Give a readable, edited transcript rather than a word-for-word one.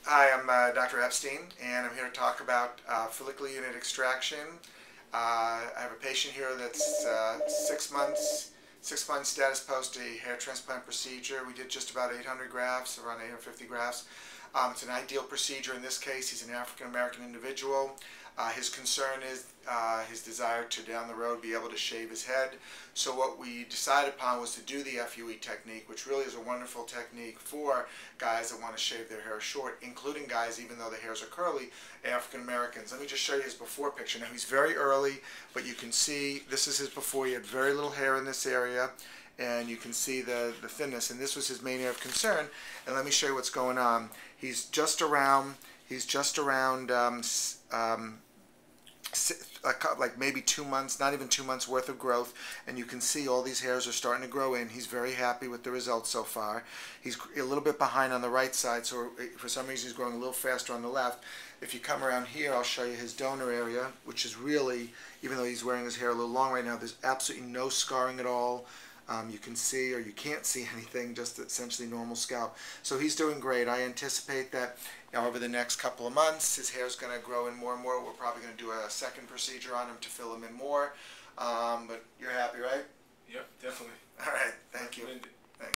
Hi, I'm Dr. Epstein, and I'm here to talk about follicular unit extraction. I have a patient here that's 6 months, 6 months status post a hair transplant procedure. We did just about 800 grafts, around 850 grafts. It's an ideal procedure in this case. He's an African American individual. His concern is his desire to down the road be able to shave his head. So what we decided upon was to do the FUE technique, which really is a wonderful technique for guys that want to shave their hair short, including guys, even though the hairs are curly, African Americans. Let me just show you his before picture. Now he's very early, but you can see this is his before. He had very little hair in this area, and you can see the thinness, and this was his main area of concern. And let me show you what's going on. He's just around like maybe 2 months, not even 2 months worth of growth, and you can see all these hairs are starting to grow in. He's very happy with the results so far. He's a little bit behind on the right side, so for some reason he's growing a little faster on the left. If you come around here, I'll show you his donor area, which is really, even though he's wearing his hair a little long right now, there's absolutely no scarring at all. You can see, or you can't see anything, just essentially normal scalp. So he's doing great. I anticipate that over the next couple of months, his hair is going to grow in more and more. We're probably going to do a second procedure on him to fill him in more. But you're happy, right? Yep, definitely. All right, thank you.